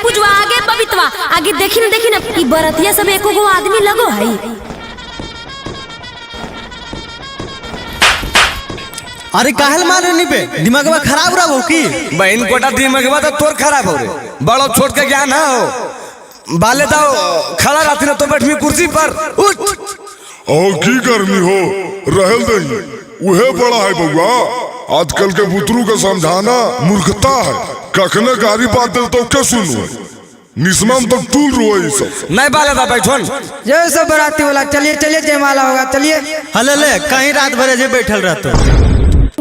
पूजवा आगे बबीतवा आगे देखी ना ई बरतिया सब एको गो आदमी लगो है। अरे काहल मारे नी पे दिमागवा खराब रहो की बहन कोटा दिमागवा तो तोर खराब हो रे बड़ो छोट के ज्ञान हो बाले दाओ खड़ा रहती ना तो बैठमी कुर्सी पर उठ और की करनी हो रहल दही उहे बड़ा है बउआ। आजकल के बुतरू का समझाना मूर्खता है। कखने गाड़ी बात दे तो क्या सुनू निस्मम तो टूल रो है सब नहीं बाले दा बैठन जय सब बराती वाला चलिए चलिए जयमाला होगा चलिए। हले ले कहीं रात भर जे बैठल रहतो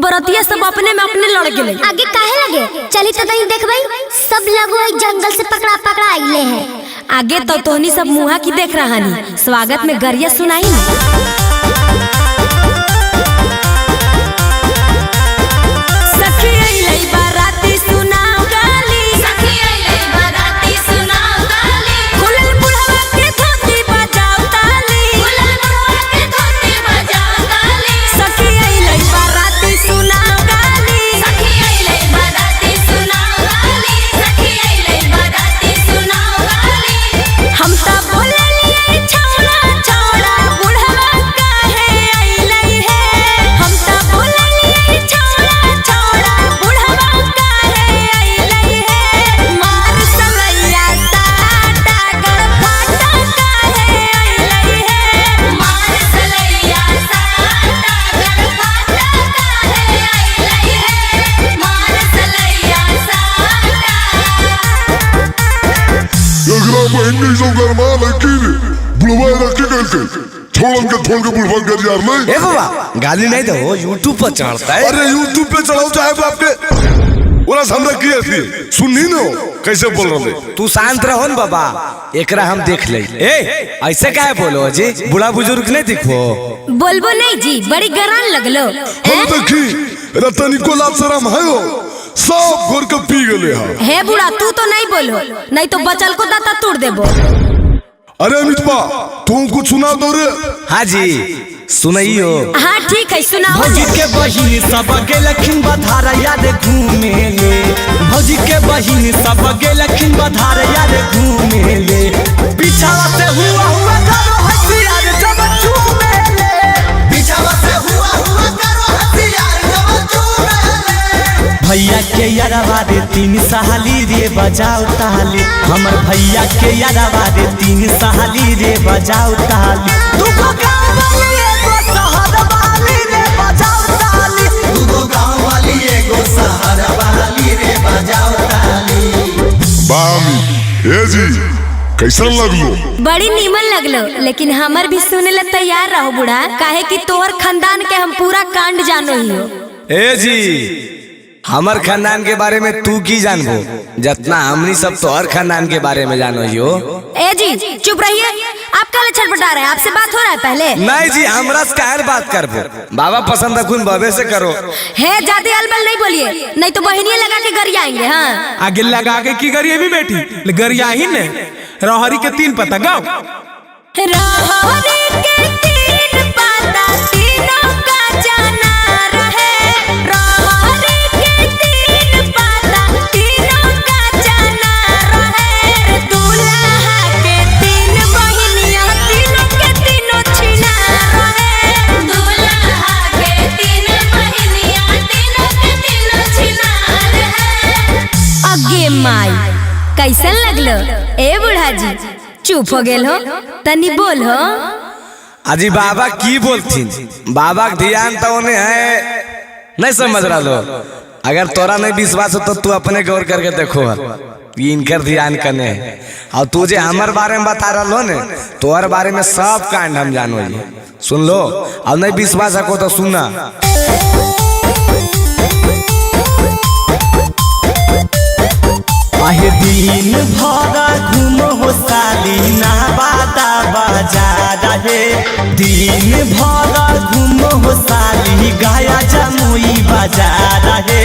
बरतिया सब अपने में अपने लड़ गेले। आगे काहे लगे चली तो नहीं देखबै सब लगो जंगल से पकड़ा आइले हैं। आगे तो तोहनी सब मुहा की देख रहा नी स्वागत में गरिया सुनाई ना। ए बाबा गाली नहीं दो यूट्यूब पर चढ़ता है। अरे यूट्यूब पे चढ़ाओ चाहे बाप के ओरा हमरा की ऐसी सुननी न कैसे बोल रहे तू शांत रहो न बाबा एकरा हम देख ले। ए ऐसे काहे बोलो जी बूढ़ा बुजुर्ग नहीं दिखो बोलबो नहीं जी बड़ी गरान लगलो। हम देखी रतनी को लाभ शरम है हो सब घोर के पी गले है बूढ़ा तू तो नहीं बोलो नहीं तो बचल को दाता तोड़ देबो। अरे अमितपा तू कुछ सुना दो रे। हाँ जी सुनाइयो। हाँ ठीक है सुनाओ। भौजी के बहिनी सब गेलखिन बधार याद घूमे ले भौजी के बहिनी सब गेलखिन बधार याद घूमे ले पिछावा से हुआ करो हथियार जब चूमे ले पिछावा से हुआ करो हथियार जब चूमे ले भैया के यारवा रे 3 साली रे बजाओ ताली हमर भैया के यारवा रे 3 साली रे बजाओ ताली दुगो गाँव वाली एगो शहर वाली रे बजाओ ताली दुगो गाँव वाली एगो शहर वाली रे बजाओ ताली। बामी ए जी कैसा लगलो? बड़ी नीमन लगलो लेकिन हमर भी सुने ला तैयार रहो बूढ़ा काहे कि तोहर खानदान के हम पूरा कांड जानो ही हो। ए जी हमार खानदान के बारे में तू की जानबो जितना हमनी सब तोहर खानदान के बारे में जानो ही हो। ए जी चुप रहिए आप कल छटपटा रहे हैं आपसे बात हो रहा है पहले। नहीं जी हमरा से काहे बात करबो बाबा पसंद रखून बाबे से करो। है ज्यादा अलबल नहीं बोलिए नहीं तो बहनिया लगा के गरियाएंगे। हाँ आगे लगा के की गरिया भी बेटी गरिया ही ने रहरी के 3 पता गाओ रहरी के 3 पता तीनों का जाना रहे रहरी के 3 पता तीनों का जाना रहे दूल्हा के 3 बहनियां तीनों के तीनों छिना रहे दूल्हा के 3 बहनियां तीनों के तीनों छिना रहे। अगे माई कैसन लगलो ए बूढ़ा जी चुप हो गेल हो तनी बोल हो। अजी बाबा की बोलथिन बाबा के ध्यान तो उन्हें है नहीं समझ रहा लो। अगर तोरा नहीं विश्वास हो तो तू अपने गौर करके देखो इनकर ध्यान कने और तुझे हमार बारे में बता रहा लो ने तोहर बारे में सब कांड हम जानो सुन लो और नहीं विश्वास रखो तो सुनना। आहे दिन भर घूमो हो साली ना बाता बाजार है दिन भर घूमो हो साली गाया जमुई बाजार है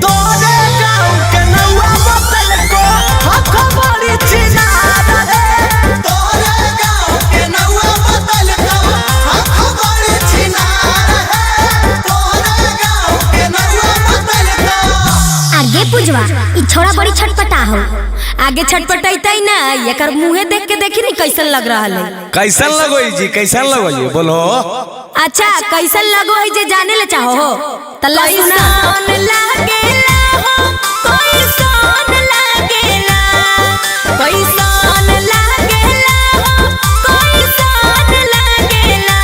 तोरे गाँव के नौआ बतल को हक बड़ी चिनार है तोरे गाँव के नौआ बतल को हक बड़ी चिनार है तोरे गाँव के नौआ बतल को। आगे पूजवा ई छोड़ा बड़ी छटपटा हो आगे छटपटाइता ही ना, एकर मुंहे देख के देखी नहीं कैसन लग रहा है। कैसन लगो जी, कैसन लगो जी, बोलो। अच्छा कैसन लगो है जे जाने ले चाहो हो तल्ला सुना। लागेला हो कैसन लागेला, कैसन लागेला हो कैसन लागेला,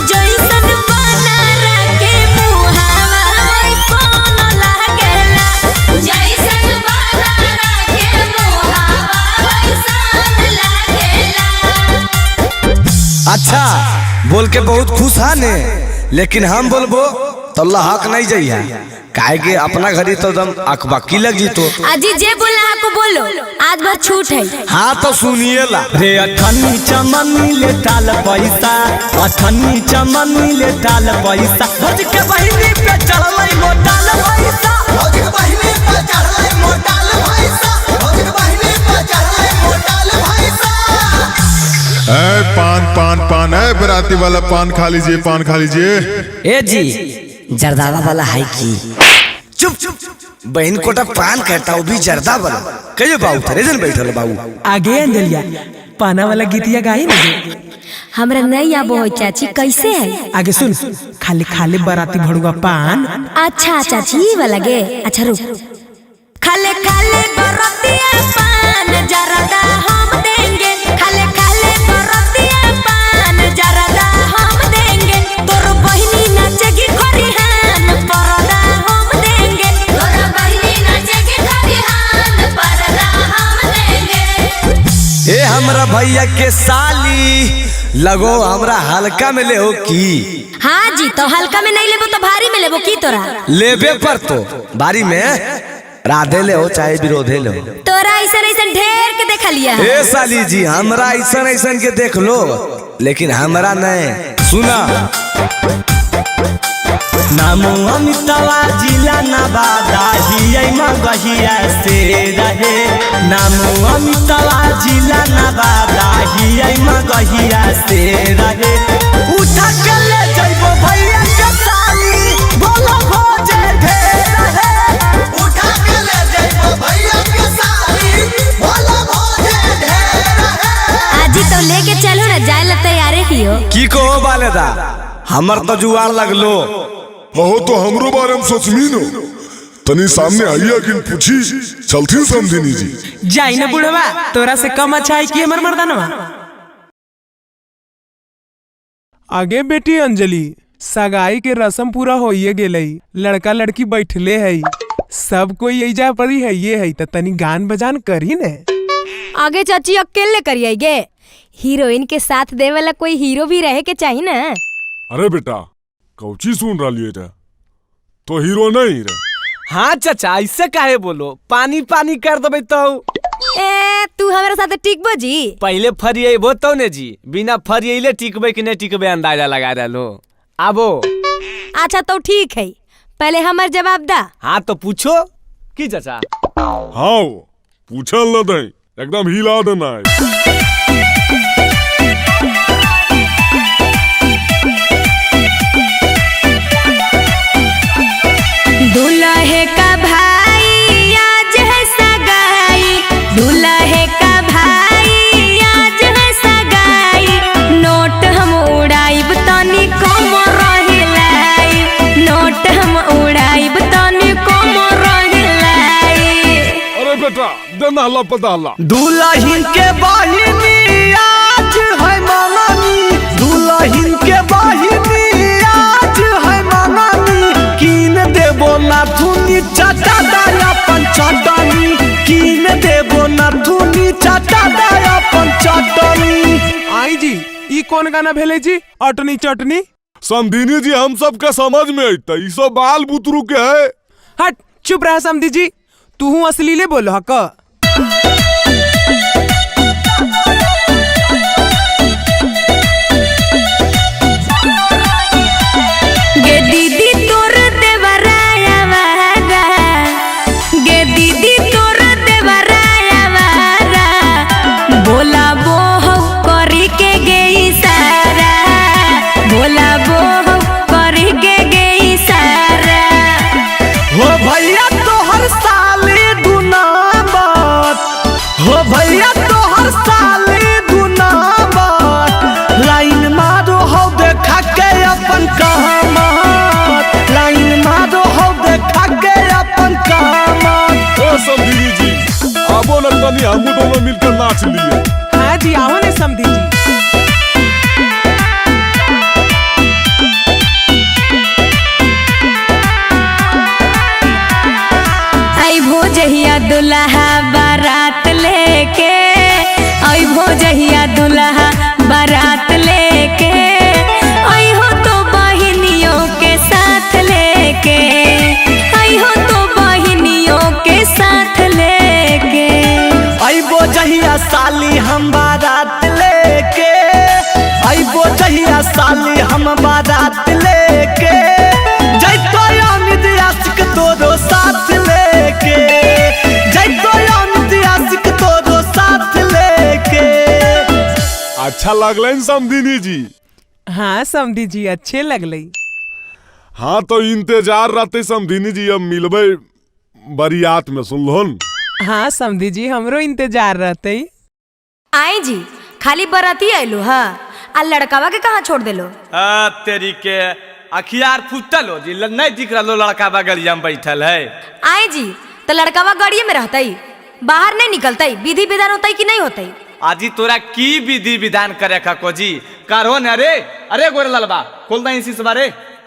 जैसन बना रखे मुहावा वैसन लागेला, जैसन बना रखे मुहावा वैसन लागेला। अच्छा बोल के बहुत खुश है ने, लेकिन हम बोलबो तो हक नहीं जाइए, काहे कि अपना घरी तो दम अकबकी लग जी। तो अजी जे बोला को बोलो, आज भर छूट है। हाँ तो सुनिए ला रे अठन्नी चमनी ले टाल पैसा, अठन्नी चमनी ले टाल पैसा, भौज के बहिनी पे चढ़लै मोटाल पैसा, भौज के बहिनी पे चढ़लै मोटाल पैसा, भौज के बहिनी पे चढ़लै मोटाल पैसा। पान पान पान है, बराती वाला पान खा लीजिए, पान खा लीजिए। ए जी जर्दावा वाला है की? चुप चुप, बहन कोटा पान कहता हूँ भी जर्दा वाला कहियो बाबू थरे जन बैठल बाबू। आगे अंजलिया पाना वाला गीतिया गाई ना। हमरा नहीं आबो हो चाची, कैसे है? आगे सुन, खाली खाली बराती भड़ुआ पान। अच्छा चाची वाला गे, अच्छा रुक। खाले खाले बरतिया पान जरदा हम देंगे, खाले खाले बरतिया पान जरदा हम देंगे, तोर बहिनी नाचेगी खरिहान परदा हम देंगे, तोर बहिनी नाचेगी खरिहान परदा हम देंगे। ए हमरा भैया के साली लगो हमरा हल्का में ले हो की? हाँ जी, तो हल्का में नहीं लेबो तो भारी में लेबो की तोरा? लेबे पर तो बारी में राधे ले हो चाहे विरोधे ले हो। तोरा ऐसा ऐसा ढेर के देखा लिया है। ए साली जी हमरा ऐसा ऐसा के देख लो, लेकिन हमरा नहीं। सुना नामो अमितवा जिला नवादा हियै मगहिया से रहे, नामो अमितवा जिला नवादा हियै मगहिया से रहे, उठा के ले जइबो भैया के साली बोलो भोजे ढेर रहे, उठा के ले जइबो भैया के साली बोलो भोजे ढेर है। आजी तो लेके चलो ना, जाए ला तैयारे हियो। की कहो बालेदा, हमर तो जुआर लगलो। हो तो हमरो बारे में सोचमी नो, तनी सामने आइया किन पूछी चलती समझिनी जी। जाई ना बुढ़वा, तोरा से कम अच्छा है कि हमर मर्दानवा। आगे बेटी अंजलि, सगाई के रस्म पूरा होइए गेलई, लड़का लड़की बैठले है, सब कोई एजा परी है ये है, त तनी गान बजान करी ने। आगे चाची अकेले करिए गे, हीरोइन के साथ दे वाला कोई हीरो भी रहे के चाहिए ना। अरे बेटा कौची सुन रहा लिए तो हीरो नहीं रे। हाँ चाचा ऐसे काहे बोलो, पानी पानी कर देबे तो। ए तू हमारे साथ टिकबो जी? पहले फरिएबो तो ने जी, बिना फरिएले टिकबे कि नहीं टिकबे अंदाजा लगा डालो। आबो अच्छा तो ठीक है, पहले हमार जवाब दा। हाँ तो पूछो की चाचा। हाँ पूछल न दई, एकदम हिला देना है। दूल्हे का भाई आज है सगाई, दूल्हे का भाई आज है सगाई, नोट हम उड़ाइब तनी कम रहिलाई, नोट हम उड़ाइब तनी कम रहिलाई। अरे बेटा देना हल्ला पता हल्ला। दुल्हन के बहिनी आज है मंगनी, दुल्हन के बहिनी आज है मंगनी, कीन देबो नाथुनी चाटा दाया पंचटनी, कीन देबो नाथुनी चाटा दाया पंचटनी। आई जी ई कौन गाना भेले जी? अटनी चटनी। समझिनी जी हम सब के समझ में अइता, ई सब बाल बुतरू के है। हट चुप रह समधी जी, तू असलीले बोल हक। गे दीदी तोर देवराया वारा, गे दीदी तोर देवराया वारा, बोला बोहो करी के गई सारा, बोला बोहो करी के गई सारा। हो भैया तोहर साली दुनामत, तनी हम दोनों मिलकर नाच लिए। हाँ जी आओ ने समधी जी। आई भोजहिया दुल्हा बारात लेके, आई भोजहिया दुल्हा बारात लेके, आई हो तो बहिनियों के साथ लेके, आई हो तो बहिनियों के साथ लेके। अइबो जहिया साली हम बारात लेके, अइबो जहिया साली हम बारात लेके, जइतो अमित आशिक तोरो साथ लेके, जइतो अमित आशिक तोरो साथ लेके। अच्छा लगलन समधिनी जी? हाँ समधी जी अच्छे लगलई। हाँ तो इंतजार रहते समधिनी जी, अब मिलबे बरियात में, सुनलोन? हाँ समधी जी हमरो इंतजार रहते। आई जी खाली बराती आयलू हा, आ लड़कावा के कहाँ छोड़ देलो? तेरी के अखियार फुटल हो जी, नहीं दिख रहा लो लड़का बगलिया में बैठल है। आई जी तो लड़कावा गाड़िए में रहतई, बाहर नहीं निकलतई, विधि विधान होतई कि नहीं होतई? आजी तोरा की विधि विधान करे खको जी करहो न। अरे अरे गोरे ललबा खोल दई इसी बारे।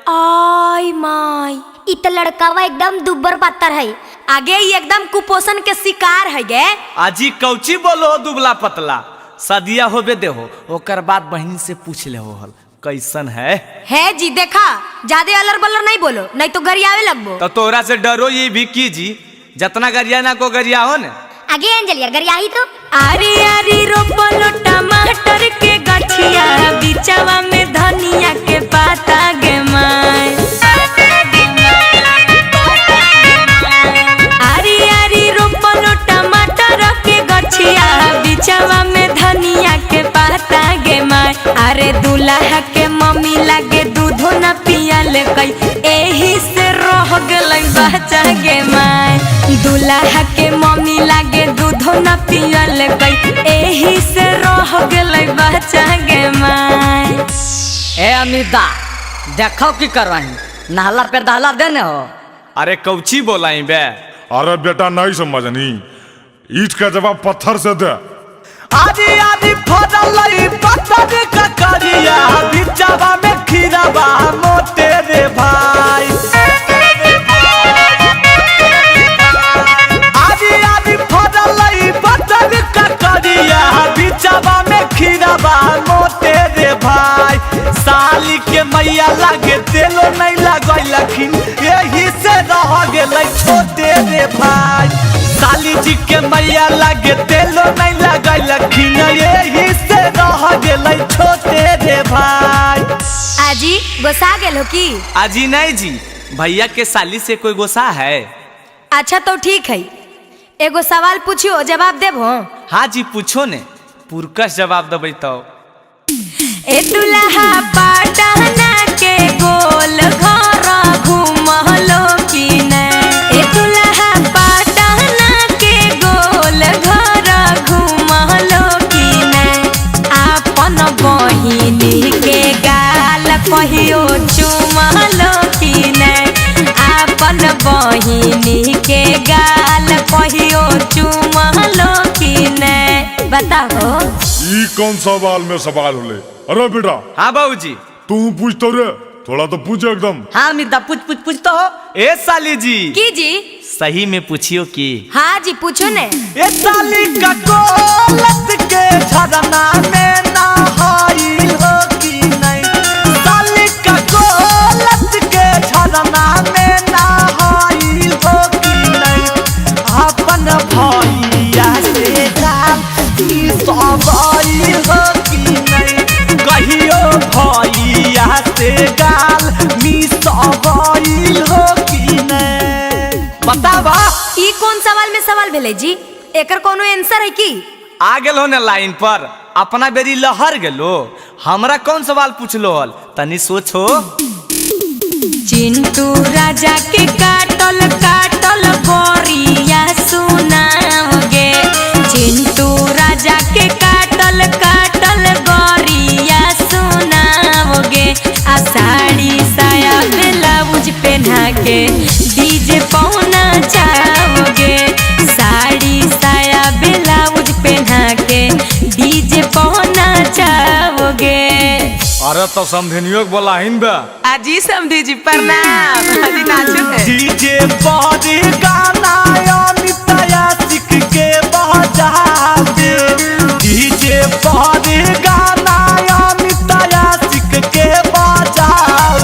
आई माई इ त लड़कावा एकदम दुब्बर पत्थर है। आगे ही एकदम कुपोषण के शिकार है गे। आजी कौची बोलो दुबला पतला, सदिया होबे देहो, ओकर बाद बहन से पूछ ले हो हल कैसन है जी देखा ज्यादा अलर बलर नहीं बोलो, नहीं तो गरियावे लगबो। तो तोरा से डरो ये भी की जी, जितना गरिया ना को गरिया हो न। आगे अंजलि अगर यही तो आरी आरी रोपलो टमाटर के गछिया, बिचवा में धनिया के पाता गे माय। आरी आरी रोपलो टमाटर के गछिया, बिचवा में धनिया के पाता गे माय। अरे दूल्हा के मम्मी लागे दूधो न पियल कई, एही से रह गेलै बच्चा गे माय। दूल्हा के मम्मी लागे दूधो न पियल कई, एही से रह गेलै बच्चा गे माय। ए अमिता देखो की करवाही, नहला पे दहला देने हो। अरे कौची बोलाई बे? अरे बेटा नहीं समझनी, ईट का जवाब पत्थर से दे। आदि आदि फरलई पत्थर का करिया, बिचवा में खीराबा मोटे रे भाई। आदि आदि फरलई पत्थर का करिया, बिचवा में खीराबा मोटे रे भाई। साली के मैया लागे तेलो नहीं लगैलखिन, यही से रह गेलै छोटे रे भाई। साली जी के मैया लागे तेलो नहीं लगैलखिन, यही से रह गेलै छोटे रे भाई। आजी गोसा गेलो की? आजी नहीं जी, भैया के साली से कोई गोसा है? अच्छा तो ठीक है, एगो सवाल पूछियो जवाब देबो। हाँ जी पूछो ने, पुरकस जवाब देबै तो। ए दुल्हा पाटना के गोल घर घूमलो की नहीं? ए दुल्हा पाटना के गोल घर घूमलो की नहीं? आपन बहिनी के गाल कहियो चुमलो की नहीं? आपन बहिनी के गाल कहियो चुमलो की नहीं? बताओ ई कौन सवाल में सवाल होले? अरे बेटा। हाँ बाबूजी। तू पूछ तो रे, थोड़ा तो पूछ एकदम। हाँ अमिता पूछ तो हो। ए साली जी की जी सही में पूछियो की? हाँ जी पूछो ने। ए साली का कोलत के झरना में नहाइल हो की नहीं? साली का कोलत के झरना में नहाइल हो की नहीं? अपन भैया से गाल की सवाइल हो की नहीं? कहियो भैया से गाल मी सवाइल हो की नहीं? बतावा ई कौन सवाल में सवाल भेले जी, एकर कोनो आंसर है की? आ गेलो ने लाइन पर, अपना बेरी लहर गेलो, हमरा कौन सवाल पूछलो हल तनी सोचो। चिंटू राजा के काटल काटल गोरिया सुनाओगे। चिंटू राजा के काटल काटल गोरिया सुनाओगे। आ साड़ी साया ब्लाउज पहना के डीजे पहुना जाओगे। साड़ी साया ब्लाउज अरे तो समझनियो बोला हिन बे। अजी समधी जी प्रणाम। अजी नाचो है। डीजे बॉडी गाना अमित यासिक के बजा दे। डीजे बॉडी गाना अमित यासिक के बजा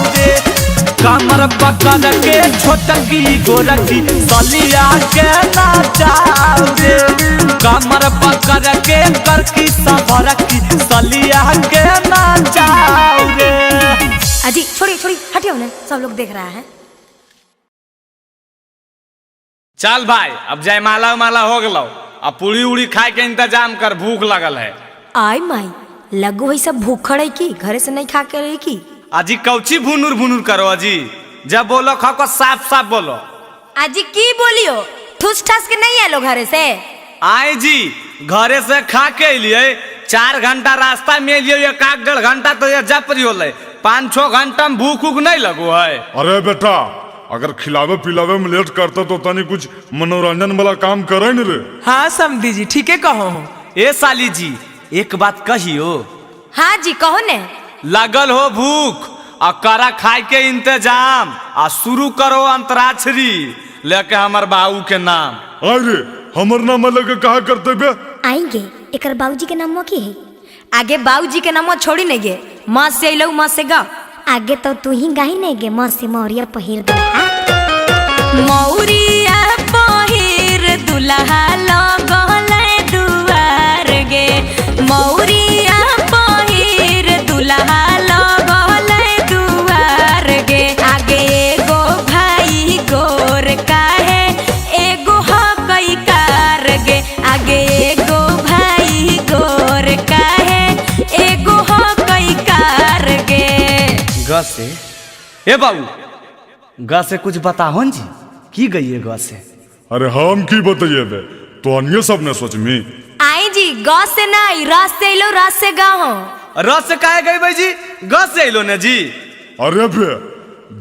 दे। कमर पकड़ के छोटकी गोरखी सलिया के नाचा दे। कमर पकड़ के करकी सबरकी सलिया के नाचा दे। अजी छोड़ी छोड़ी हटियो ना, सब लोग देख रहा है। चल भाई अब जयमाला उमाला हो गलो, अब पूरी उड़ी खाए के इंतजाम कर, भूख लगल है। आई माई लगो है सब भूखड़ है की घरे से नहीं खा के रही की। अजी कौची भुनुर भुनुर करो अजी, जब बोलो खाओ को साफ साफ बोलो। अजी की बोलियो, ठूस ठास के नहीं आलो घरे से। आए जी घरे से खा के लिए 4 घंटा रास्ता में लिए, 1-1.5 घंटा तो ये जपरी होले, 5-6 घंटा में भूख उख नहीं लगो है। अरे बेटा अगर खिलावे पिलावे में लेट करते तो तनी कुछ मनोरंजन वाला काम करे न रे। हाँ समधी जी ठीके कहो। ए साली जी एक बात कहियो। हाँ जी कहो ने। लगल हो भूख और करा खाए के इंतजाम, आ शुरू करो अंतराक्षरी लेके हमर बाबू के नाम। अरे हमर नाम लेके कहा करते बे। आएंगे एकर बाबूजी के नाम की है। आगे बाबूजी के नाम छोड़ी नहीं गे, माँ से अलो माँ से गा। आगे तो तू ही गाही नहीं गे, माँ से मौरिया पहिर दे। मौरिया पहिर दुल्हा लगल दुआर गे। मौरिया पहिर दुल्हा लगल दुआर गे। आगे एगो भाई गोर काहे एगो हकई कार गे। आगे एगो भाई गोर काहे एगो हकई कार गे। ग से ए बाबू ग से कुछ बताओ जी, की गई है ग से? अरे हम की बताइए बे, तो अन्य सब ने सोच मी। आई जी ग से नहीं रस से लो, रस से गा हो। रस से काहे गई भाई जी, ग से अलो ने जी। अरे बे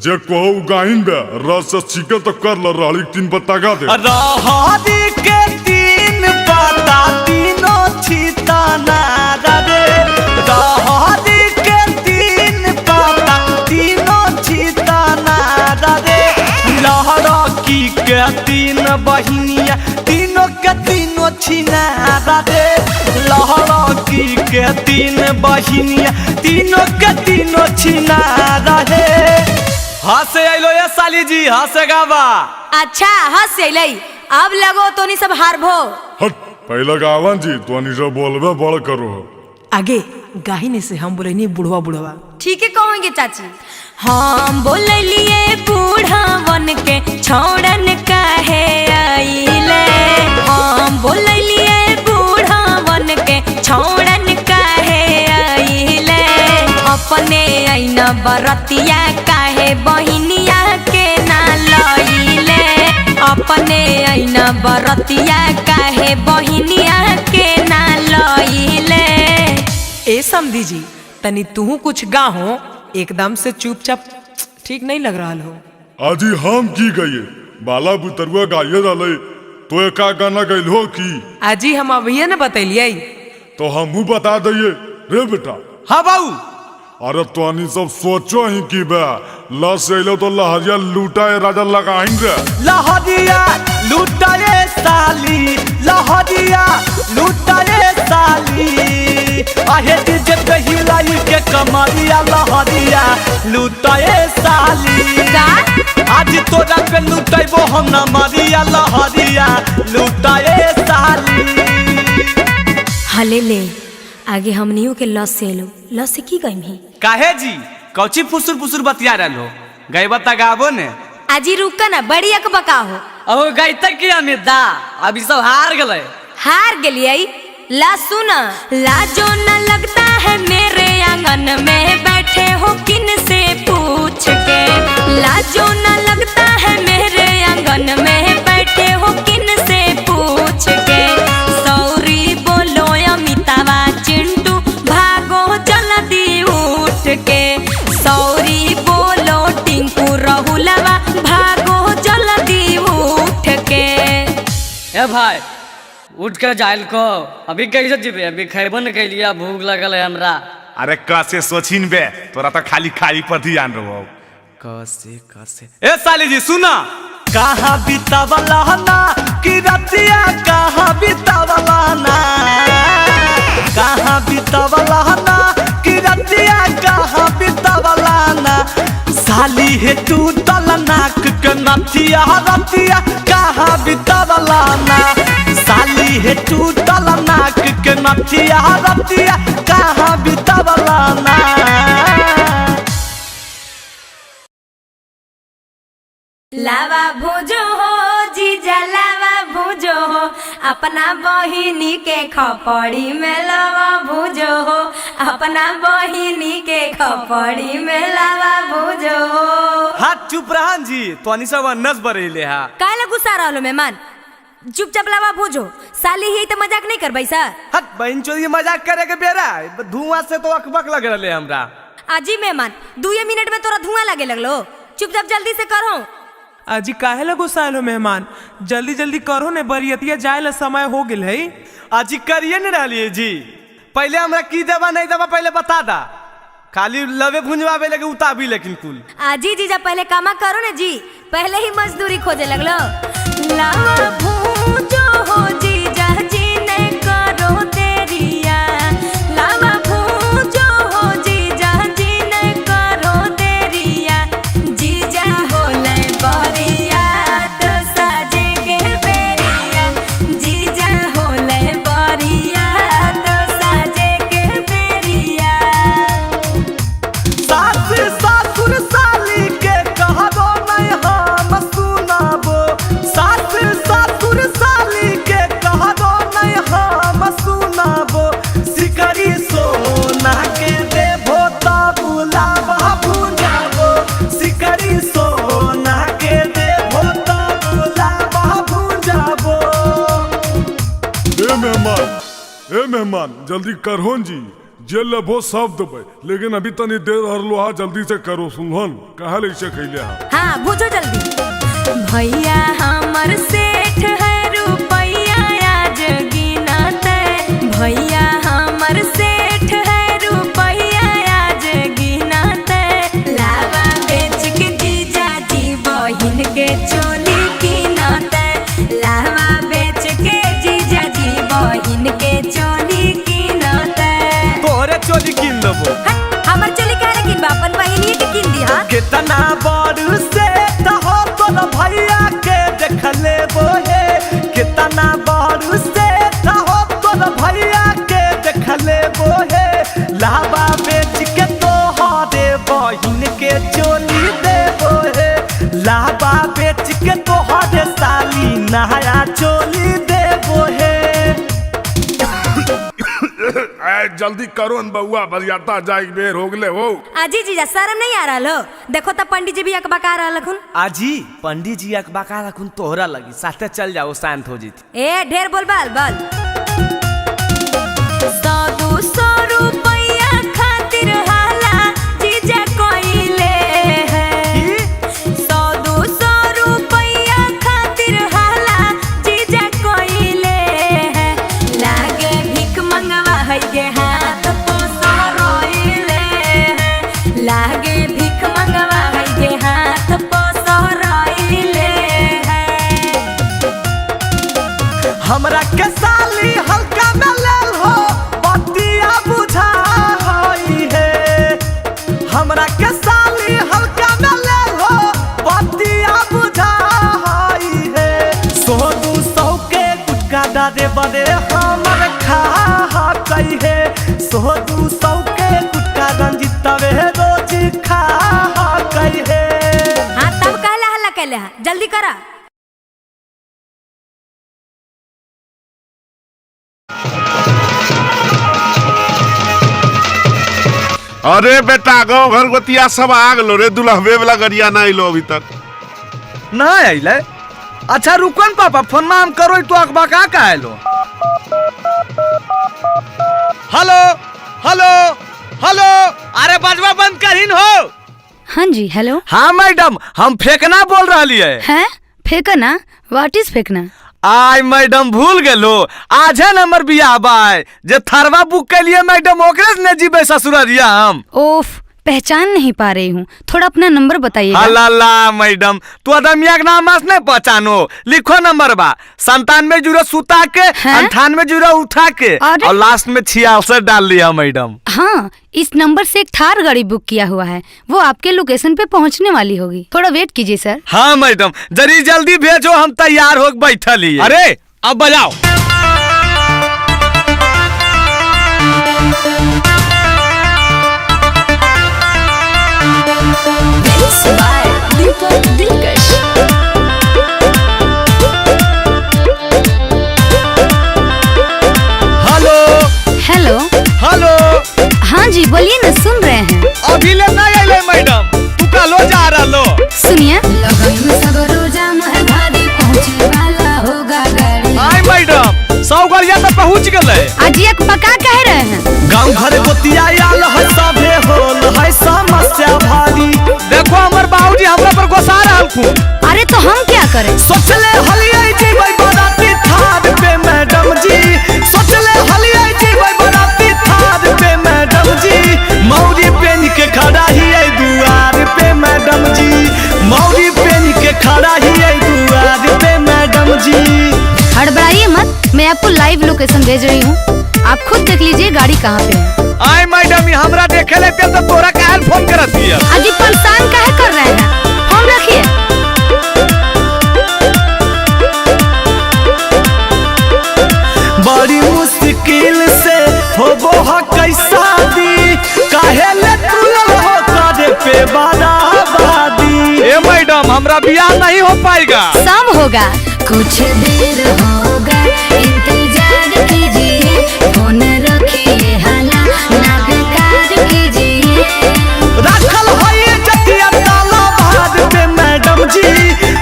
जे कहो गाइन बे रस से सीखे तो कर ल, रहली 3 पत्ता गा दे। रहरी के 3 पत्ता तीनों छिताना रे। रहरी के 3 पत्ता तीनों छिताना रे। लहरकी के 3 बहिनिया तीनों के तीनों छिना रे। लहरकी के 3 बहिनिया तीनों के तीनों छिना रे। हंसे अलो ये साली जी, हंसे गावा। अच्छा हंस अलै, अब लगो तो नहीं सब हारभो। हट पहले गावन जी तो अन्य सब बोलबे बड़ करो। आगे गाहिने से हम बोले नहीं बुढ़वा बुढ़वा। ठीक है कहोगे चाची। हम बोलिए बूढ़ावन के छोड़न काहे आइले। हम बोलिए बूढ़ावन के छोड़न काहे आइले। अपने आईना बरतिया काहे बहिनिया के ना लइले। अपने आईना बरतिया काहे बहिनिया के ना लइले। ए समधी जी तनी तू कुछ गा हो, एकदम से चुपचाप ठीक नहीं लग रहा हो। आजी हम की गइए बाला बुतरुआ गाइए रहले, तो एक गाना गइल हो की। आजी हम अभी न बतैलिए तो हमहू बता दइए रे बेटा। हाँ बाबू। अरे तो अन्य सब सोचो ही की बे लस से अलो तो लहरिया लूटाए राजा लगाइन रे। लहरिया लूटाए साली, लहरिया लूटाए साली। आहे डीजे पे हिलाई के कमरिया लहरिया लूटाए साली। आज तोरा पे लूटाइबो हम ना मरिया लहरिया लूटाए साली। हले ले आगे हमनियों के लस से लो, लस से की गई है। काहे जी कौची फुसुर फुसुर बतिया रहो, गई बता गाबो ने। आजी रुका ना बड़ी अक बका हो। अब गई तक की अमिता अभी सब हार गए। हार गलिए ला सुना। लाजो न लगता है मेरे आंगन में बैठे हो किन से पूछ के। लाजो न लगता है मेरे आंगन में बैठे हो किन से पूछ के। सौरी बोलो अमितावा चिंटू भागो जल्दी उठ के। सौरी बोलो टिंकू राहुलवा भागो जल्दी उठ के। ए भाई उठ कर जाइल को, अभी कैसे जीवे, अभी खैबो न कैलिया, भूख लगल है हमरा। अरे कैसे सोचिन बे, तोरा तो खाली खाई पर ध्यान रहो। कैसे कैसे ए साली जी सुना, कहाँ बितावला ना कि रतिया कहाँ बितावला ना, कहाँ बितावला ना कि रतिया कहाँ बितावला ना, साली है तू तल नाक के नथिया रतिया कहाँ बितावला ना, साली है तू तल नाक के नथिया रतिया कहाँ बितावला ना। लावा भूजो हो जीजा लावा भूजो हो, अपना बहिनी के खपड़ी में लावा भूजो हो, अपना बहिनी के खपड़ी में लावा भूजो हो। हाथ चुप रहन जी, तो अनी सब नस बरेले हा। काहे गुस्सा रहलो मेहमान, चुपचाप लावा भूजो, साली ही तो मजाक नहीं करबै सा। हट बहन चोरी मजाक करे के बेरा, धुआं से तो अकबक लग रहे हमरा। आजी मेहमान 2 मिनट में तोरा धुआं लगे लगलो, चुपचाप जल्दी से करो। अजी काहे लगो सालो मेहमान, जल्दी जल्दी करो ने, बरियतिया जाए ला समय हो गेल है। आजी करिए न रहिए जी, पहले हमरा की देवा नहीं देवा पहले बता दा, खाली लवे भुंजवावे लगे उताबी लेकिन कुल। आजी जीजा पहले कामा करो न जी, पहले ही मजदूरी खोजे लगलो। लावा भूजो हो जीजा जी ने करो देरिया, लावा भूजो हो जीजा जी ने करो देरिया, जीजा होले बरिया तो साजे के बेरिया, जीजा होले बरिया तो साजे के बेरिया। सास ससुर साली के कहबो नहीं हम सुनाबो, सास ससुर साली के कहबो नहीं हम सुनाबो, सिकरी सोना के देबो तो बुलावा भुंजाबो, सिकरी सोना के देबो तो बुलावा भुंजाबो। ए मेहमान जल्दी करहोन जी, जे लेबो सब देबै, लेकिन अभी तनी देर हरलो हा, जल्दी से करो सुनहन, कहा ले से खैले हा। हाँ भूजो जल्दी। भैया हमर सेठ है रुपैया आज गिनते, भैया हमर सेठ है रुपैया आज गिनते, लावा बेच के जीजा जी बहिन के चोली गिनते, लावा बेच के जीजा जी बहिन के चोली गिनते। तोरे चोली किन देबो, हट, हमर चोली काहे गिन बा, अपन बहिनी के किन दी हा। कितना बड़ से हो तोर भैया के देख लेबो हे, कितना बड़ से हो तोर भैया के देख लेबो हे, लावा बेच के तोहरे बहिन के चोली देबो हे, लावा बेच के तोहरे साली नया चोली देबो हे। जल्दी करो न बउआ, बरियाता जाए बेर हो गले हो। आजी जीजा शर्म नहीं आ रहा लो, देखो तब पंडित जी भी अकबका रहा लखुन। आजी पंडित जी अकबका रखुन तोहरा लगी, साथे चल जाओ शांत हो जीती। ए ढेर बोल बाल बल 100-200 रुपया खातिर हाला जीजा कोइले है, 100-200 रुपया खातिर हाला जीजा कोइले है, लागे भीख मंगवा है के हाथ पोसरोइले है, लागे भीख मंगवा है के हाथ पोसरोइले है। हमरा के साली हल्का में लेल हो, बतिया बुझा होई है, हमरा के साली हल्का में लेल हो, बतिया बुझा होई है, 100-200 के गुटका डारे बड़े हमर खा कई है, 100-200 के गुटका रंजितवे रोज खा कई है। हाँ तब कहला हल्ला कहले हा, जल्दी करा। अरे बेटा गाँव घर गोतिया सब आ गलो रे, दुल्हवे वाला गरिया ना आइलो अभी तक। ना आइले, अच्छा रुकन पापा, फोन में हम करो तो अकबका का आइलो। हेलो हेलो हेलो, अरे बजवा बंद करीन हो। हाँ जी हेलो। हाँ मैडम, हम फेंकना बोल रही है। हैं फेंकना, व्हाट इज फेंकना? आय मैडम भूल गेलो, आज है नंबर बियाह बाय जे थरवा बुक के लिए मैडम ओकरे से न जीबे ससुररिया हम। ओफ, पहचान नहीं पा रही हूँ, थोड़ा अपना नंबर बताइएगा। अल्लाह मैडम तू अदमिया के नाम नहीं पहचानो, लिखो नंबर बा 97 सुता के 98 उठा के और लास्ट में 66 डाल लिया मैडम। हाँ, इस नंबर से एक थार गाड़ी बुक किया हुआ है, वो आपके लोकेशन पे पहुँचने वाली होगी, थोड़ा वेट कीजिए सर। हाँ मैडम जरी जल्दी भेजो, हम तैयार हो बैठल ही। अरे अब बजाओ। Hello hello. हाँ जी बोलिए ना, सुन रहे हैं। अभी ले नहीं आइले मैडम, तू कालो जा रहा लो। सुनिए। हाय मैडम 100 गाड़िया तो पहुँच गए। आज एक पक्का कह रहे हैं। गाँव घर गोतिया आल है सभे होल है समस्या भारी। देखो हमार बाबूजी हमरा पर गुस्सा रहल खूब। अरे तो हम क्या करें? सोचले हलियै जीबै बाराती थार पे मैडम जी, सोचले हलियै जीबै बाराती थार पे मैडम जी। मौरी पेन के खड़ा हियै दुआर पे मैडम जी, मौरी पेन के खड़ा हियै दुआर पे मैडम जी। हड़बड़ाइए मत, मैं आपको लाइव लोकेशन भेज रही हूँ, आप खुद देख लीजिए गाड़ी कहाँ पे है। आय मैडम हमरा देखे लेते तो तोरा काहे फोन करत हिय? आज परेशान काहे कर रहे हैं? फोन रखिए। बड़ी मुश्किल से होबो ह कैसा दी, काहे ले तुलल हो करे पे बराबादी। ए मैडम हमरा बियाह नहीं हो पाएगा। सब होगा, कुछ देर होगा, इंतजार कीजिए, फोन रखिए, हाला ना बेकार कीजिए। रखल है जतिया ताला बाद पे मैडम जी,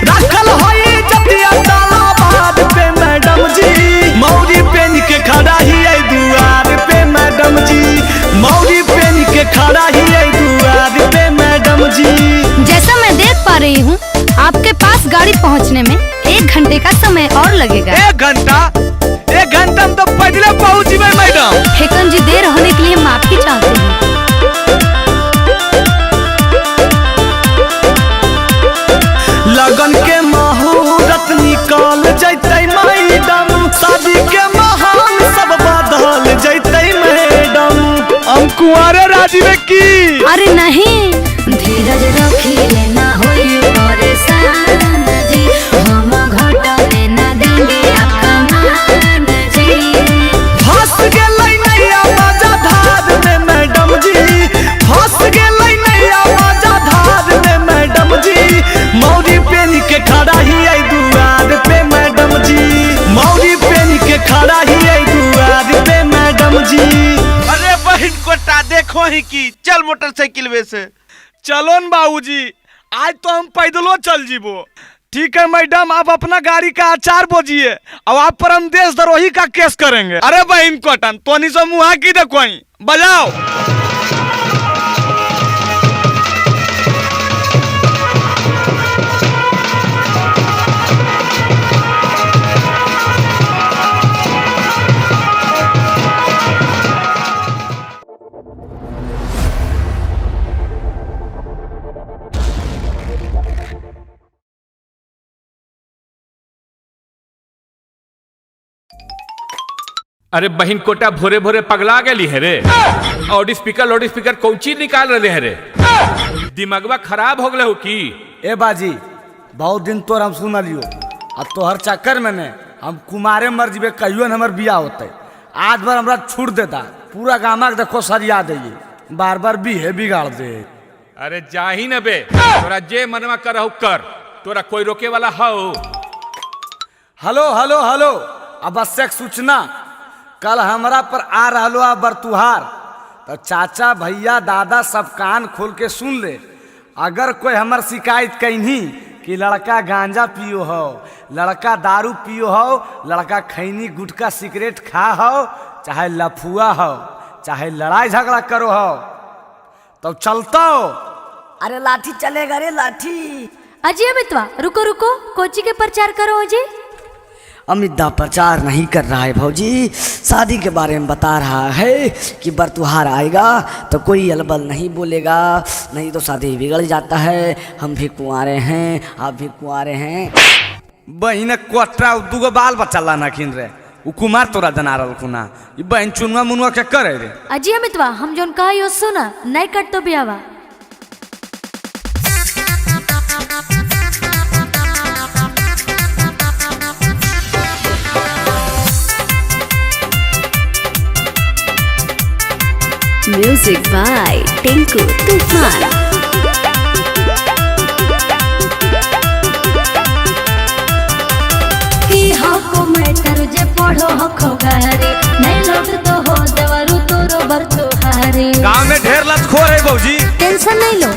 रखल है जतिया ताला बाद पे मैडम जी। मौरी पेन के खड़ा हियै दुआर पे मैडम जी, मौरी पेन के खड़ा हियै दुआर पे मैडम जी। जैसा मैं देख पा रही हूँ आपके पास गाड़ी पहुँचने में 1 घंटे का समय और लगेगा। 1 घंटा? 1 घंटा में तो पहले पहुँच गए मैडम। हेकन जी देर होने के लिए माफी चाहते हैं। लगन के मुहूर्त निकाल जैतै मैडम, शादी के माहौल सब बदल जैतै मैडम। हम कुंवारे राजी में की। अरे नहीं, धीरज रखिए ना होई परेशान जी, हम घटने ना देंगे आपका मान जी। फंस गेलै नैया बाजा धार में मैडम जी, फंस गेलै नैया बाजा धार में मैडम जी। मौरी पेन के खड़ा हियै दुआर पे मैडम जी, मौरी पेन के खड़ा हियै दुआर पे मैडम जी। अरे बहन कोटा देखो ही की, चल मोटरसाइकिल में से। चलो न बाबूजी, आज तो हम पैदलो चल जीबो। ठीक है मैडम, आप अपना गाड़ी का आचार बोझिए और आप पर हम देशद्रोही का केस करेंगे। अरे बहन कोटन तो नहीं सो मुहा की देखो बजाओ। अरे बहन कोटा भोरे भोरे पगला गेली है रे। लाउड स्पीकर कौन चीज निकाल रहे है रे? दिमागवा खराब हो गए हो की? ए बाजी बहुत दिन तोर हम सुन लियो, अब तोहर चक्कर में ने हम कुमारे मर जीबे, कहियो न हमर बियाह होते। आज बार हमरा छूट देता, पूरा गामा के देखो सरिया दे, बार बार बिहे बिगाड़ दे। अरे जा ही न बे, तोरा जे मनवा करहु कर, तोरा कोई रोके वाला हो? हेलो हेलो हेलो, आवश्यक सूचना, कल हमरा पर आ रहलो आ बरतुहार, तो चाचा भैया दादा सब कान खोल के सुन ले। अगर कोई हमर शिकायत कहीं कि लड़का गांजा पियो हो, लड़का दारू पियो हो, लड़का खैनी गुटखा सिगरेट खा हो, चाहे लफुआ हो, चाहे लड़ाई झगड़ा करो हो, तो चलता हो। अरे लाठी चलेगा रे लाठी। अजय मितवा रुको रुको, कोची के प्रचार करो अजय। अमिता प्रचार नहीं कर रहा है भौजी, शादी के बारे में बता रहा है कि बरतुहार आएगा तो कोई अलबल नहीं बोलेगा, नहीं तो शादी बिगड़ जाता है। हम भी कुंवारे हैं, आप भी कुंवारे हैं। बहिन कोटरा दूगो बाल बच्चा लाना किन रे उ कुमार तोरा जना रहल खुना ई बहन चुनवा मुनवा के करे रे। अजी अमितवा हम जोन कहा यो सुना नहीं कट तो बियावा। म्यूजिक बाय टिंकू तूफान। जे पढ़ो हो खोगारे नहीं लौट तो हो देवरु तोरो बरतुहारे। गांव में ढेर लतखोर है भौजी, टेंशन नहीं लो।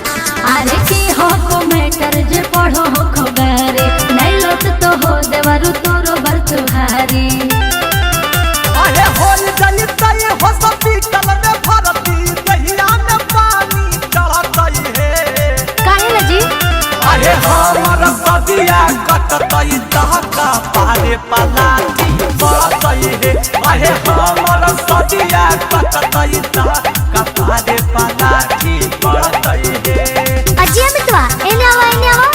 अरे की हो को मैटर जे पढ़ो हो खोगारे नहीं लौट तो हो देवरु तोरो बरतुहारे। अहे होल जली तई हो हॉस्पिटल में भर्ती दहिया में पानी चढ़तई है। काहे ला जी? अहे हमर सदिया कटतई दहका पारे पलाटी बरतई है। अहे हमर सदिया कटतई दहका पारे पलाटी बरतई है। अजी अमितवा एने आवा एने आवा।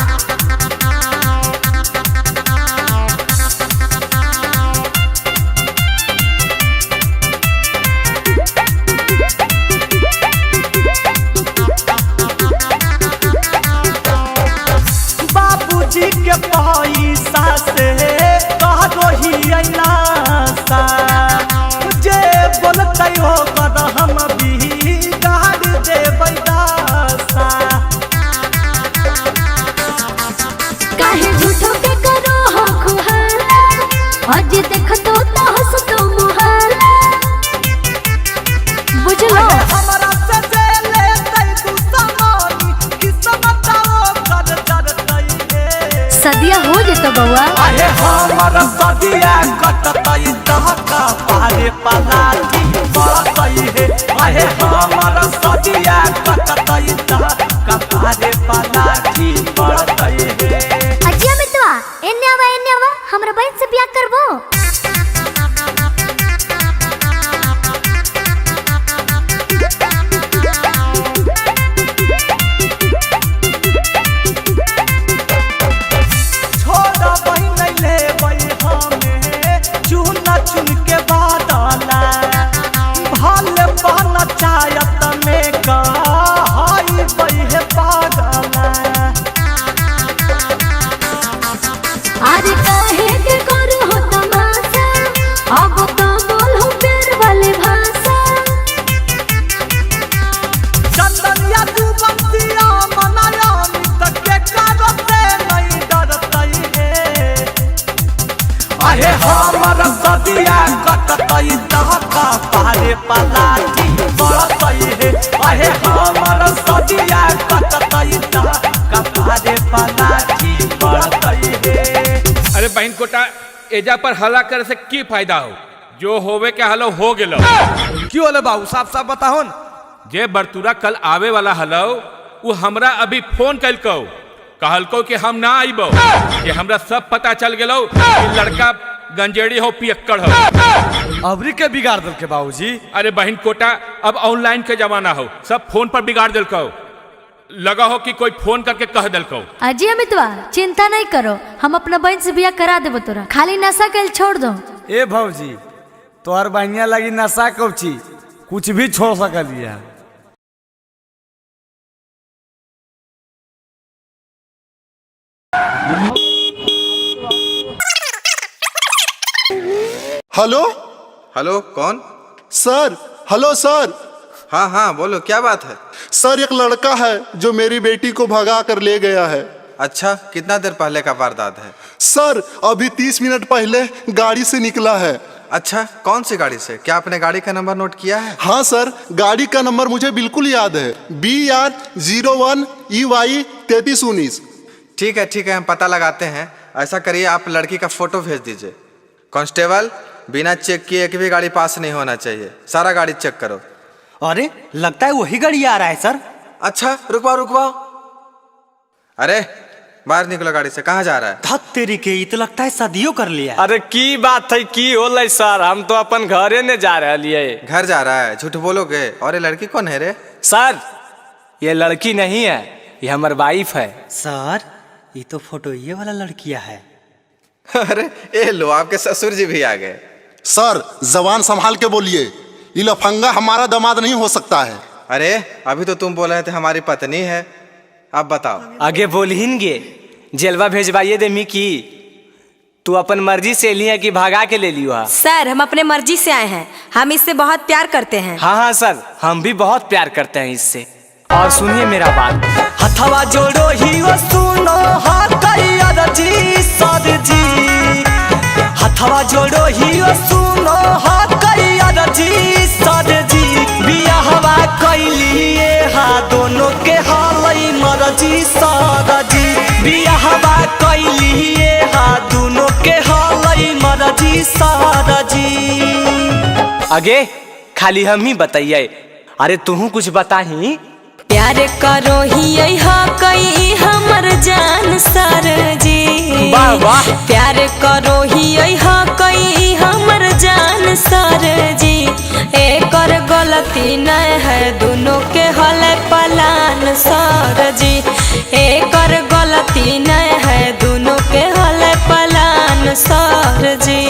बाबूजी के पैसा से कह दो ही अनासा जे बोलते हो कर हम भी गाड़ देबै दासा। काहे झूठो के करो हो खुहाला आज देख तो हंस तो मुहाला। बुझलो हमरा से जे लेतै तू समानी किस्मत कर डरतै है। सदिया हो जेतो बउआ। अहे हमर सदिया कटतई दहका पारे पलाटी बरतई है। अहे हमर सदिया कटतई दहका पारे पलाटी बरतई है। अजी अमितवा एने आवा हमरा बहन से ब्याह करबो। छोड़ा बहिन लेबै हमें चुन चुन के बादला भले बन चायत में कहाई बहे पागला। अरे काहे के करो हो तमाशा अब तो बोलो प्यार वाले भाषा। चंदनिया तू बंसिया मनाया तक के करते नहीं डरतई है। अहे हमर सदिया कटतई दहका पारे पलाटी बरतई है। अहे हमर सदिया कटतई दहका पारे पलाटी बरतई है। अरे बहन कोटा एजा पर हल्ला करे से की फायदा हो, जो होवे के हलो हो गेलो। क्यों होले बाबू साफ साफ बताहो न। जे बरतुरा कल आवे वाला हलो वो हमरा अभी फोन कलको कहलको कि हम ना आइबो कि हमरा सब पता चल गेलो कि लड़का गंजेड़ी हो पियक्कड़ हो। अबरी के बिगाड़ दल के बाबूजी। अरे बहन कोटा अब ऑनलाइन के जमाना हो, सब फोन पर बिगाड़ दिलको। लगा हो कि कोई फोन करके कह दिलको। अजी अमितवा चिंता नहीं करो हम अपना बहन से ब्याह करा देबो तोरा, खाली नशा कैल छोड़ दो। ए भौजी तोहर बहनिया लगी नशा कौची कुछ भी छोड़ सकलिया। हेलो हेलो कौन? सर। हेलो सर। हाँ हाँ बोलो क्या बात है? सर एक लड़का है जो मेरी बेटी को भगा कर ले गया है। अच्छा कितना देर पहले का वारदात है? सर अभी 30 मिनट पहले गाड़ी से निकला है। अच्छा कौन सी गाड़ी से? क्या आपने गाड़ी का नंबर नोट किया है? हाँ सर गाड़ी का नंबर मुझे बिल्कुल याद है, BR01 EY 3319। ठीक है हम पता लगाते हैं। ऐसा करिए आप लड़की का फोटो भेज दीजिए। कांस्टेबल बिना चेक किए एक भी गाड़ी पास नहीं होना चाहिए, सारा गाड़ी चेक करो। अरे लगता है वही गाड़ी आ रहा है सर। अच्छा रुकवाओ। अरे बाहर निकलो गाड़ी से। कहाँ जा रहा है? धत तेरी के, ये तो लगता है शादियों कर लिया। अरे की बात है, की होलै सर, हम तो अपन घरे ने जा रहे। घर जा रहा है? झूठ बोलोगे। और ये लड़की कौन है रे? सर ये लड़की नहीं है, ये हमारी वाइफ है। सर ये तो फोटो ये वाला लड़किया है। अरे ये लो, आपके ससुर जी भी आ गए। सर जबान संभाल के बोलिए, ये लफंगा हमारा दामाद नहीं हो सकता है। अरे अभी तो तुम बोल रहे थे हमारी पत्नी है, अब बताओ। आगे बोलहिनगे, जेलवा भेजवाइए दे मिकी। तू अपन मर्जी से लिया कि भागा के ले लियो? सर हम अपने मर्जी से आए हैं, हम इससे बहुत प्यार करते हैं। हाँ हाँ सर, हम भी बहुत प्यार करते हैं इससे। और सुनिए मेरा बात, हथवा जोड़ो ही वो सुनो जी सर जी, हथवा जोड़ो ही वो सुनो जी सर जी, बियाहवा कैलिए हा दोनों के हालई मरजी सर जी, बियाहवा कैलिए हा दोनों के हालई मरजी सर जी। आगे खाली हम ही बताइए, अरे तू कुछ बताही। प्यार करो ही कई हमर जान सर जी, वाह वाह। प्यार करो ही कई हमर जान सर जी, एकर गलती न है दोनों के हल पलान सर जी, एकर गलती न है दोनों के हल पलान सर जी।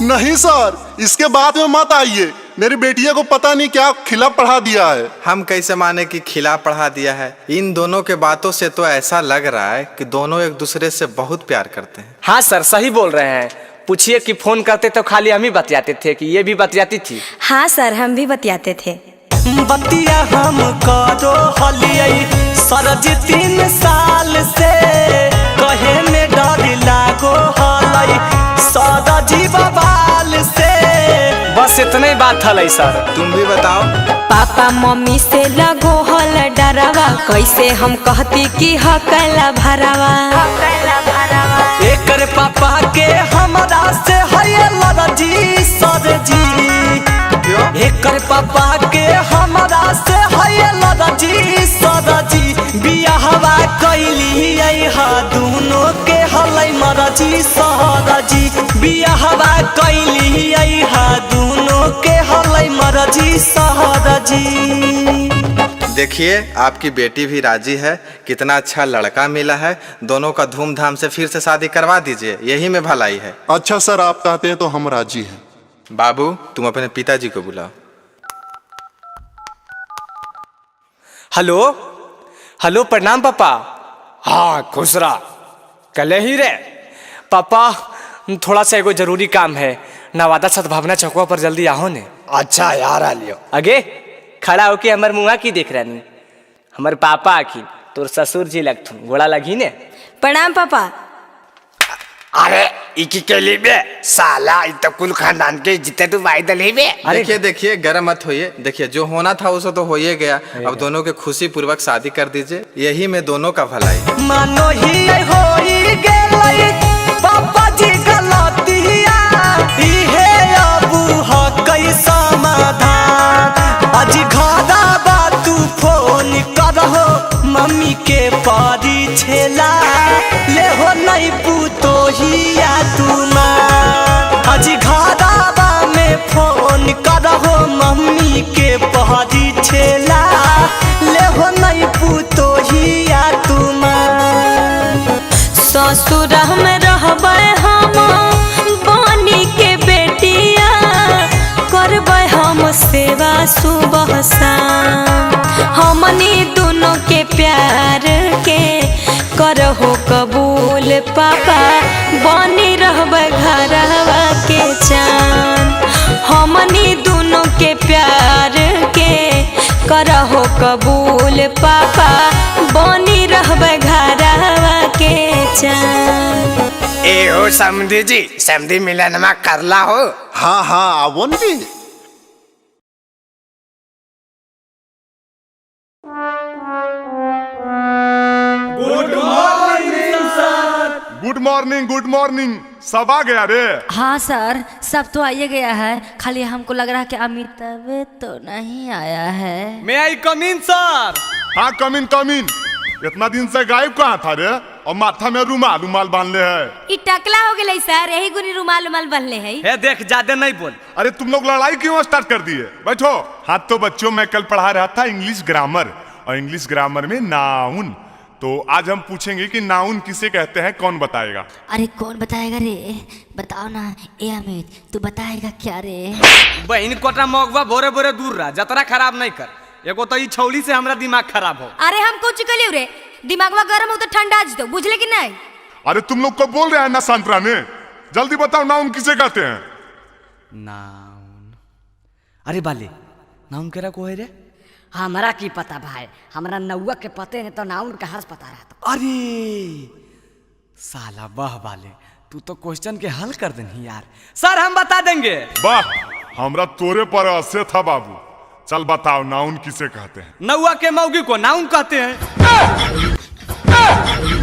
नहीं सर, इसके बाद में मत आइए, मेरी बेटिया को पता नहीं क्या खिला पढ़ा दिया है। हम कैसे माने कि खिला पढ़ा दिया है? इन दोनों के बातों से तो ऐसा लग रहा है कि दोनों एक दूसरे से बहुत प्यार करते हैं। हाँ सर सही बोल रहे हैं। पूछिए कि फोन करते तो खाली हम ही बतियाते थे कि ये भी बतियाती थी? हाँ सर हम भी बतियाते थे। बतिया हम करो हलियै सर जी 3 साल से, कहे में डर लागो हलै सदा जी बवाल से। बस इतना ही बात हलै सर। तुम भी बताओ। पापा मम्मी से लगो हल डरावा, कैसे हम कहती कि हकला भरावा। एकर पापा के हमरा से है लड़जी सर जी, एकर पापा के हमरा से है लड़जी सर जी, बियाहवा कैलिए हा दोनों के हलै मरजी सर जी, बियाहवा कैलिए हा दोनों के हलै मरजी सर जी। देखिए आपकी बेटी भी राजी है, कितना अच्छा लड़का मिला है, दोनों का धूमधाम से फिर से शादी करवा दीजिए, यही में भलाई है। अच्छा सर आप कहते हैं तो हम राजी हैं। बाबू तुम अपने पिताजी को बुलाओ। हेलो हेलो, प्रणाम पापा। हाँ खुश रहा, कल ही रे पापा, थोड़ा सा एगो जरूरी काम है, नवादा सद्भावना चौकवा पर जल्दी आओ ने। अच्छा यार आ लियो। आगे खड़ा होके हमर मुआ की देख रही, हमर पापा आखिन तोर ससुर जी लगथुन, गोड़ा लगी ने। प्रणाम पापा। अरे इकी के लिए बे साला, इत कुल खानदान के जितने तू भाई दल ही बे। देखिए देखिए गर्म मत होइए, देखिए जो होना था उसे तो हो ही गया, अब दोनों के खुशी पूर्वक शादी कर दीजिए, यही में दोनों का भलाई। मानो ही होई गेलै पापा जी गलतिया, इहे अबू ह कई समाधान, आज घरा बा तू फोन करहो मम्मी के पारी छेला, ले हो नहीं पूतो हिया तू माँ, आज घरा बा में फोन करहो मम्मी के पारी छेला, ले हो नहीं पूतो हिया तू माँ। ससुर में रहबै हम बनी के बेटिया, करबै हम सेवा सुबह शाम, हमनी दोनों के प्यार के करहो कबूल पापा, बनी रहबै घरवा के चान, हमनी दोनों के प्यार के करहो कबूल पापा, बनी रहबै घरवा के चान। ए हो समधी जी, समधी मिलन में करला हो। हाँ हाँ आवो न जी। गुड मॉर्निंग, सब आ गया रे? हाँ सर सब तो आइए गया है, खाली हमको लग रहा है कि अमिताभ तो नहीं आया है। मैं आई कम इन सर। हाँ कम इन। इतना दिन से गायब कहाँ था रे? और माथा में रुमाल रुमाल बांध ले है। ई टकला हो गेलै सर, यही गुनी रुमाल रुमाल बनले है। हे देख ज्यादा नहीं बोल। अरे तुम लोग लड़ाई क्यों स्टार्ट कर दिए? बैठो। हाँ तो बच्चों, मैं कल पढ़ा रहा था इंग्लिश ग्रामर, और इंग्लिश ग्रामर में नाउन। तो आज हम पूछेंगे कि नाउन किसे कहते हैं, कौन बताएगा? अरे कौन बताएगा रे? बताओ ना। ए अमित, तू बताएगा क्या रे? बहन कोटा मौगवा भोरे भोरे दूर रहा, जतरा खराब नहीं कर। एगो तो ई छौली से हमरा दिमाग खराब हो। अरे हम कुछ कलियो रे, दिमागवा गरम हो तो ठंडा ज दो, बुझले कि नहीं? अरे तुम लोग को बोल रहे हैं ना संतरा ने, जल्दी बताओ नाउन किसे कहते हैं? नाउन। अरे बाले, नाउन केरा को है रे? हमरा की पता भाई, हमरा नौवा के पते नहीं तो नाउन का हर्ष पता रहता। अरे साला वाह बाले, तू तो क्वेश्चन के हल कर देनी यार। सर हम बता देंगे। वाह, हमरा तोरे पर आसे था बाबू। चल बताओ नाउन किसे कहते हैं? नौवा के मौगी को नाउन कहते हैं।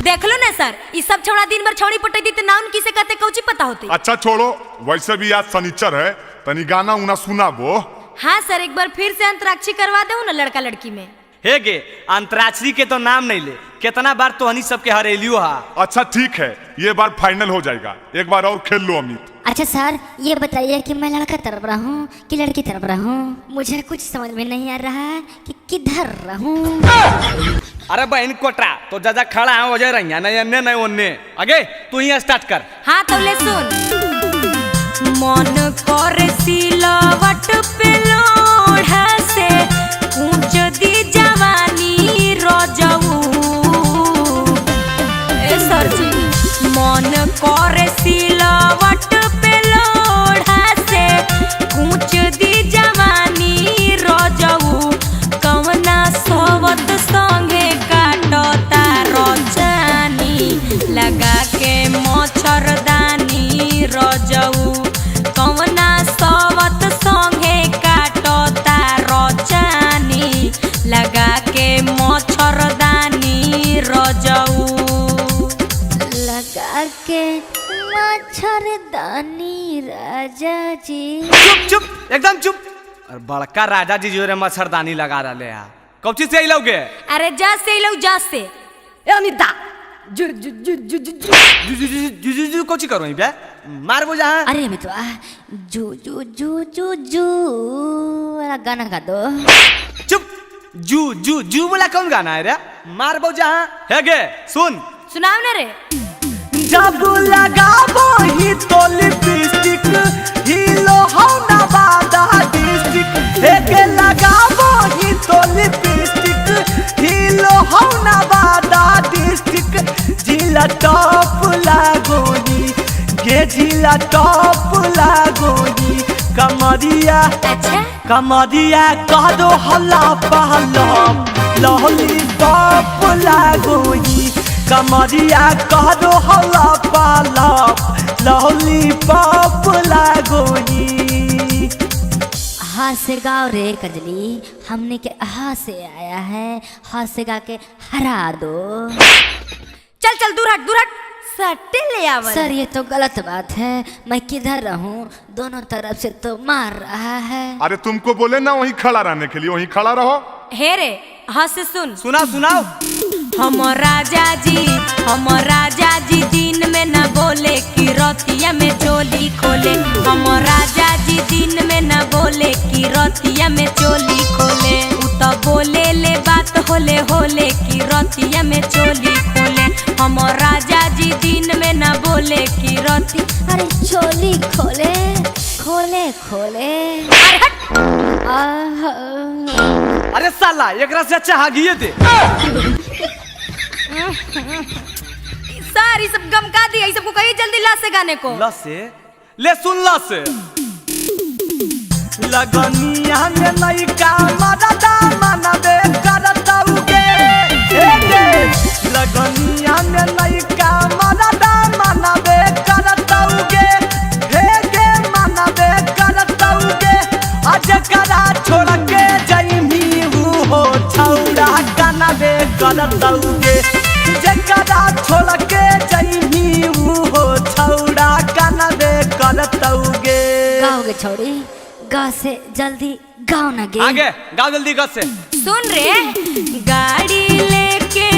देख लो ना सर, ये सब छोड़ा दिन भर छौड़ी पटाई दी तो नाउन किसे कहते कौची पता होते? अच्छा छोड़ो, वैसे भी आज शनिचर है, तनी गाना उना सुना वो। हाँ सर, एक बार फिर से अंतराक्षरी करवा दो ना लड़का लड़की में। हे गे, अंतराक्षरी के तो नाम नहीं ले, कितना बार तो हनी सबके हरेलियो हा। अच्छा ठीक है, ये बार फाइनल हो जाएगा, एक बार और खेल लो अमित। अच्छा सर, ये बताइए कि मैं लड़का तरफ रहा हूँ कि लड़की तरफ रहा हूँ? मुझे कुछ समझ में नहीं आ रहा है कि किधर रहूँ। अरे बहन कोटरा, तो जजा खड़ा है वजह रही, नहीं अन्य नहीं ओन्ने। आगे तू ही स्टार्ट कर। हाँ तो ले सुन। मन कर सिलवट पे लोढ़ा से कूच दी जवानी रजऊ। ए सर जी, मन कर सिलवट पे लोढ़ा से कूच दी जवानी रजऊ। कवना सोवत संगे काटता रचानी लगा के मच्छरदानी रजऊ। कवना सोवत संगे काटता रचानी लगा के मच्छरदानी रजऊ। लगा के मच्छरदानी राजा जी। चुप चुप, एकदम चुप। और बड़का राजा जी जो रे मच्छरदानी लगा रहे हैं, कब चीज से लोगे? अरे जा से लो, जा से। ए अमिता, जु जु जु जु जु जु जू कोची करो बे? मार वो जहां। अरे अमितवा, जू जू जू जू जू वाला गाना गा दो। चुप, जू जू जू वाला कौन गाना है रे? मार वो जहां। है गे, सुन। सुनाओ ना रे। जब लगाबो ही तो लिपस्टिक हीलो हो ना बादा डिस्ट्रिक्ट। एक लगाबो ही तो लिपस्टिक हीलो हो ना बादा डिस्ट्रिक्ट। जिला टॉप लागोनी, गे जिला टॉप लागोनी। कमरिया कमरिया कह दो हल्ला पहला लॉलीपॉप लागोनी। कमरिया कह दो हल्ला पाला लॉलीपॉप लागोनी। हाथ से गाओ रे कजली, हमने के हाथ से आया है, हाथ से गा के हरा दो। चल चल दूर हट, दूर हट। सट्टे ले आवर। सर ये तो गलत बात है, मैं किधर रहूं? दोनों तरफ से तो मार रहा है। अरे तुमको बोले ना वहीं खड़ा रहने के लिए, वहीं खड़ा रहो। हे रे, हाँ से सुन। सुनाओ सुनाओ। हम राजा जी दिन में न बोले कि रतिया में चोली खोले। हम राजा जी दिन में न बोले कि रतिया में चोली खोले। उ तो बोले ले बात होले होले कि रतिया में चोली खोले। हम राजा जी दिन में न बोले कि रति। अरे चोली खोले खोले खोले। अरे साला, एकरा से अच्छा हागिए दे। सारी सब गम का दिया, सबको कही जल्दी ला से गाने को। ला से ले, सुन ला से। लगनिया में लइका मरदा मनबे करतौगे। लगनिया में लइका मरदा मनबे करतौगे। हे गे मनबे करतौगे। आज करा छोड़ के जइमी हो छौड़ा कनबे करतौगे। जकरा छोड़ के जइमी हो छौड़ा कनबे करतौगे। गाओगे छोड़ी, गा से जल्दी गाओ ना गे। आगे गाओ जल्दी, गा से। सुन रे, गाड़ी लेके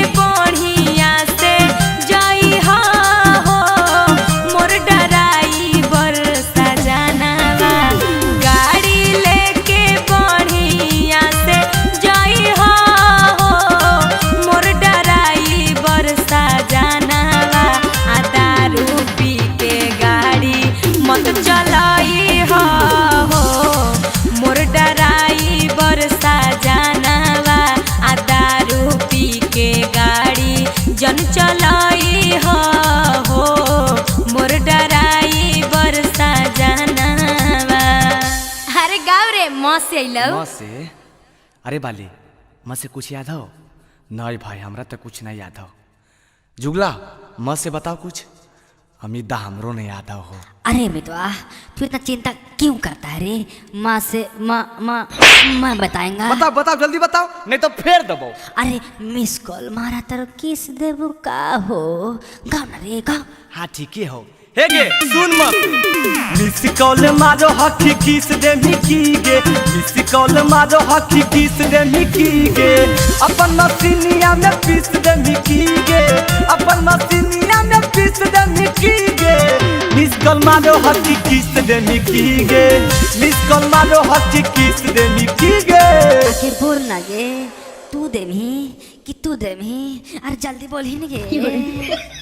अरे बाली माँ से कुछ याद हो? नहीं भाई हमरा तो कुछ नहीं याद हो। जुगला माँ से बताओ कुछ। अमिता हमरो नहीं याद हो। अरे मितवा तू इतना चिंता क्यों करता है रे? माँ से मैं बताएंगा। बताओ बताओ जल्दी बताओ नहीं तो फेर दबो। अरे मिस कॉल मारा तर किस देबू का हो? गाओ ना रे गाओ। हाँ ठीक है हो। हे गे सुन मत। मिस कॉल मारो हकी किस दे मिकी गे, मिस कॉल मारो हकी किस दे मिकी गे, अपन मसीनिया में पीस दे मिकी गे, अपन मसीनिया में पीस दे मिकी गे। मिस कॉल मारो हकी किस दे मिकी गे, मिस कॉल मारो हकी किस दे मिकी गे। आखिर बोल ना गे, तू देमी कि तू देमी? अरे जल्दी बोल ही नहीं गे।